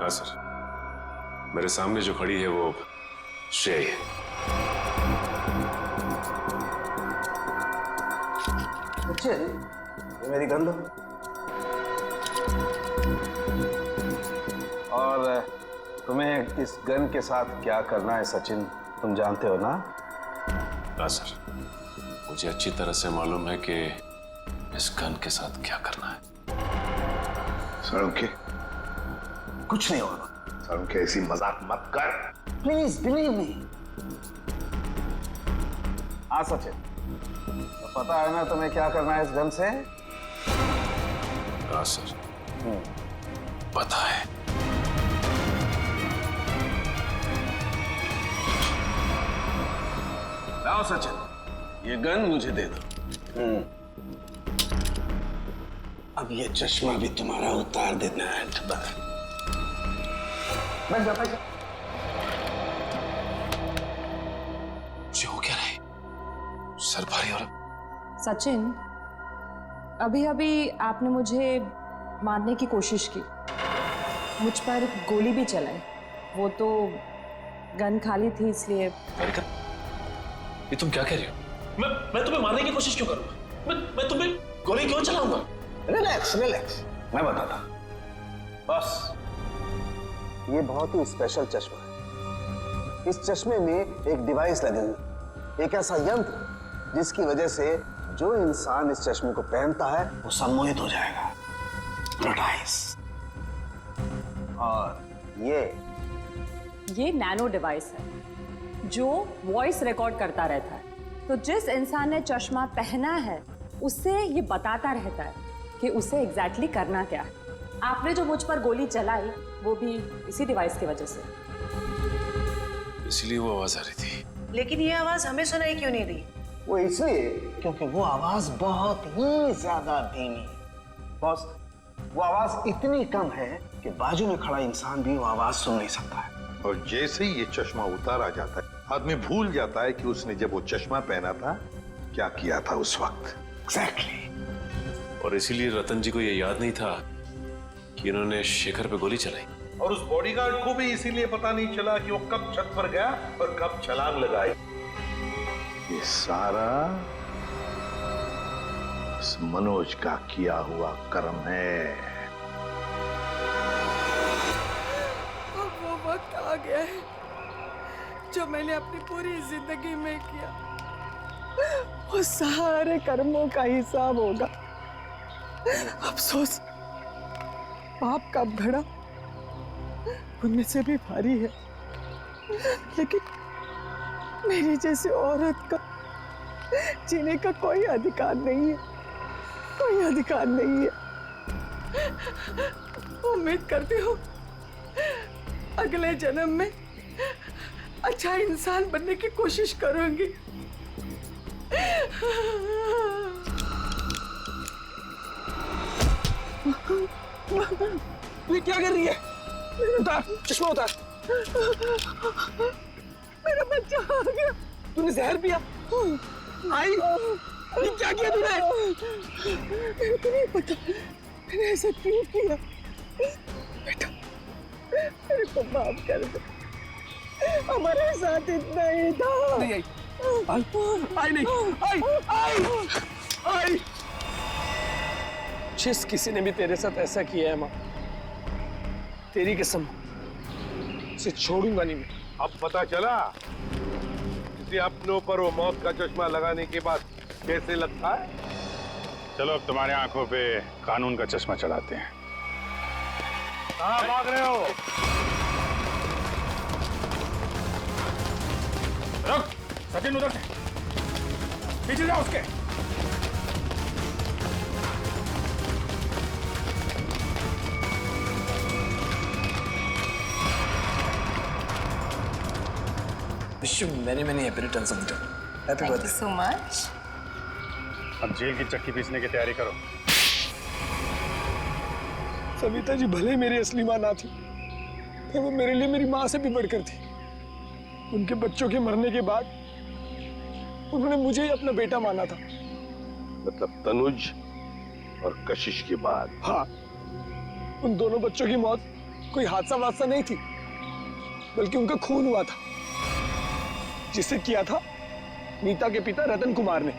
हाँ सर, मेरे सामने जो खड़ी है वो श्रेया है। सचिन ये मेरी गन लो। और तुम्हें इस गन के साथ क्या करना है सचिन, तुम जानते हो ना? हाँ सर, मुझे अच्छी तरह से मालूम है कि इस गन के साथ क्या करना है। सड़के कुछ नहीं होगा। सड़के ऐसी मजाक मत कर, प्लीज बिलीव मी। हाँ सचिन, तो पता है ना तुम्हें क्या करना है इस गन से? हाँ सर। पता है। लाओ सचिन, ये गन मुझे दे दो। अब ये चश्मा भी तुम्हारा उतार देना है। बस जाता है। जो क्या रहे सर भारी और सचिन, अभी अभी आपने मुझे मारने की कोशिश की, मुझ पर गोली भी चलाई, वो तो गन खाली थी इसलिए। ये तुम क्या कह रही हो? मैं तुम्हें मारने की कोशिश क्यों करूंगा? मैं तुम्हें गोली क्यों चलाऊंगा? रिलैक्स रिलैक्स, मैं बताता। बस ये बहुत ही स्पेशल चश्मा है। इस चश्मे में एक डिवाइस लगी हुई, एक ऐसा यंत्र जिसकी वजह से जो इंसान इस चश्मे को पहनता है वो सम्मोहित हो जाएगा, हिप्नोटाइज। और ये नैनो डिवाइस है जो वॉइस रिकॉर्ड करता रहता है, तो जिस इंसान ने चश्मा पहना है उससे ये बताता रहता है कि उसे एग्जैक्टली करना क्या है। आपने जो मुझ पर गोली चलाई वो भी इसी डिवाइस की वजह से, इसलिए वो आवाज आ रही थी। लेकिन ये आवाज हमें सुनाई क्यों नहीं रही? वो इसलिए क्योंकि वो आवाज बहुत ही ज्यादा धीमी है। बॉस, वो आवाज इतनी कम है कि बाजू में खड़ा इंसान भी वो आवाज सुन नहीं सकता है। और जैसे ही ये चश्मा उतारा जाता है, आदमी भूल जाता है कि उसने जब वो चश्मा पहना था क्या किया था उस वक्त। एग्जैक्टली। और इसीलिए रतन जी को ये याद नहीं था कि इन्होंने शेखर पे गोली चलाई। और उस बॉडीगार्ड को भी इसीलिए पता नहीं चला कि वो कब छत पर गया और कब छलांग लगाई। ये सारा इस मनोज का किया हुआ कर्म है। अब वो वक्त आ गया है जो मैंने अपनी पूरी जिंदगी में किया, वो सारे कर्मों का हिसाब होगा। अफसोस पाप का घड़ा पुण्य से भी भारी है, लेकिन मेरी जैसी औरत का जीने का कोई अधिकार नहीं है, कोई अधिकार नहीं है। उम्मीद करती हूँ अगले जन्म में अच्छा इंसान बनने की कोशिश करूंगी। ये क्या कर रही है? उतार चश्मा, उतार। मेरा बच्चा आ गया। तूने जहर पिया? आई, ये क्या किया तूने? मेरे को नहीं पता मैंने ऐसा क्यों किया। बेटा, मेरे को माफ कर दे, हमारे साथ इतना ही था। नहीं आई, आई नहीं, आई। जिस किसी ने भी तेरे साथ ऐसा किया है माँ, तेरी कसम उसे छोड़ूंगा नहीं मैं। अब पता चला किसी अपनों पर वो मौत का चश्मा लगाने के बाद कैसे लगता है। चलो अब तुम्हारे आंखों पे कानून का चश्मा चलाते हैं। कहाँ भाग रहे हो? रुक, सचिन उधर से पीछे जाओ उसके। Wish you many happy returns of the day. Happy birthday. so much. अब जेल की चक्की पीसने की तैयारी करो। सविता जी भले मेरी असली माँ ना थी, पर वो मेरे लिए मेरी माँ से भी बढ़कर थी। उनके बच्चों के मरने के बाद उन्होंने मुझे ही अपना बेटा माना था। मतलब तनुज और कशिश के बाद? हाँ, उन दोनों बच्चों की मौत कोई हादसा वादसा नहीं थी, बल्कि उनका खून हुआ था, जिसे किया था नीता के पिता रतन कुमार ने।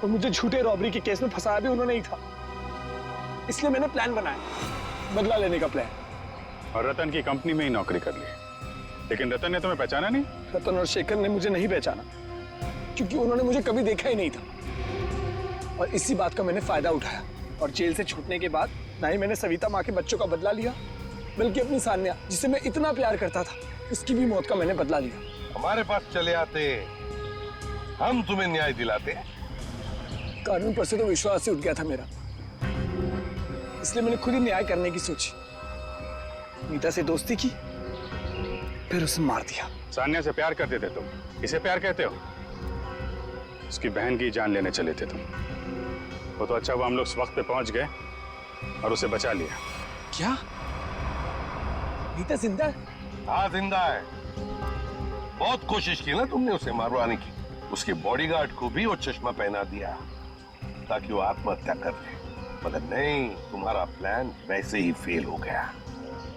और मुझे झूठे रॉबरी के केस में फंसाया भी उन्होंने ही था। इसलिए मैंने प्लान बनाया, बदला लेने का प्लान। और रतन की कंपनी में ही नौकरी कर ली, लेकिन रतन ने तुम्हें पहचाना नहीं? रतन और शेखर ने मुझे नहीं पहचाना, क्योंकि उन्होंने मुझे कभी देखा ही नहीं था। और इसी बात का मैंने फायदा उठाया, और जेल से छूटने के बाद ना ही मैंने सविता माँ के बच्चों का बदला लिया, बल्कि अपनी सान्या, जिसे मैं इतना प्यार करता था, उसकी भी मौत का मैंने बदला लिया। हमारे पास चले आते, हम तुम्हें न्याय दिलाते। कानून पर से तो विश्वास ही उठ गया था मेरा, इसलिए मैंने खुद ही न्याय करने की सोची। नीता से दोस्ती की, फिर उसे मार दिया। सान्या से प्यार करते थे तुम, इसे प्यार कहते हो? उसकी बहन की जान लेने चले थे तुम। वो तो अच्छा हुआ हम लोग इस वक्त पे पहुंच गए और उसे बचा लिया। क्या नीता जिंदा है? हाँ जिंदा है। बहुत कोशिश की ना तुमने उसे मारवाने की। उसके बॉडीगार्ड को भी वो चश्मा पहना दिया ताकि वो आत्महत्या कर ले, मगर नहीं, तुम्हारा प्लान वैसे ही फेल हो गया।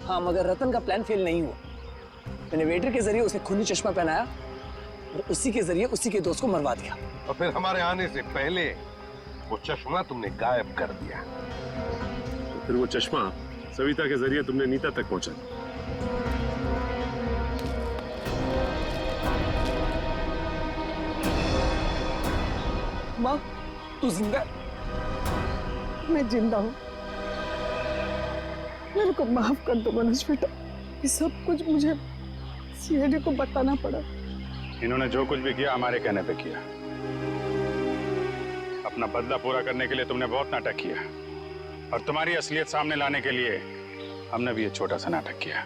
हाँ, मगर रतन का प्लान फेल नहीं हुआ। मैंने वेटर के जरिए उसे खूनी चश्मा पहनाया और उसी के जरिए उसी के दोस्त को मरवा दिया। और फिर हमारे आने से पहले वो चश्मा तुमने गायब कर दिया। तो फिर वो चश्मा सविता के जरिए तुमने नीता तक पहुंचा। माँ, तू जिंदा? मैं जिंदा हूँ। मेरे को माफ कर दो मनोज बेटा, ये सब कुछ मुझे सीआईडी को बताना पड़ा। इन्होंने जो कुछ भी किया हमारे कहने पे किया। अपना बदला पूरा करने के लिए तुमने बहुत नाटक किया और तुम्हारी असलियत सामने लाने के लिए हमने भी ये छोटा सा नाटक किया।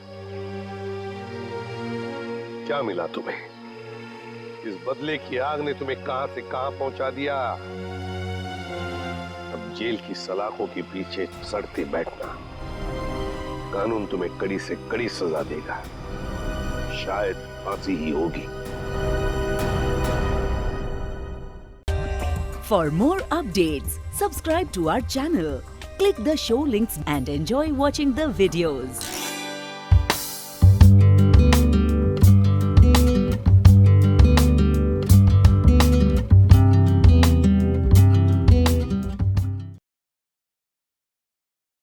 क्या मिला तुम्हें? इस बदले की आग ने तुम्हें कहां से कहां पहुंचा दिया। अब जेल की सलाखों के पीछे सड़ते बैठना। कानून तुम्हें कड़ी से कड़ी सजा देगा, शायद फांसी ही होगी। For more updates, subscribe to our channel, click the show links and enjoy watching the videos.